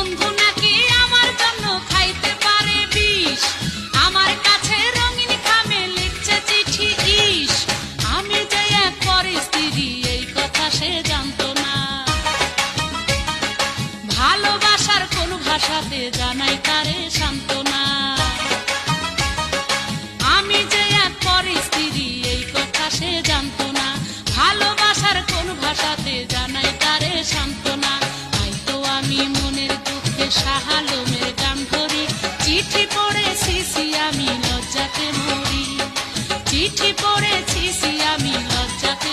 বন্ধু নাকি আমার জন্য খাইতে পারে বিষ, আমার কাছে রঙিন খামে লিখছে চিঠি ইস। আমি যে এক পরের স্ত্রী এই কথা সে জানতো না, ভালোবাসার কোন ভাষাতে জানাই তারে সান্ত্বনা। আমি যে এক পরের স্ত্রী এই কথা সে জানতো না, ভালোবাসার কোন ভাষাতে জানাই তারে সান্ত্বনা। তাই তো আমি মনের দুঃখে শাহ আলমের গান ধরি, চিঠি পড়েছি আমি লজ্জাতে মরি, চিঠি পড়েছি আমি লজ্জাতে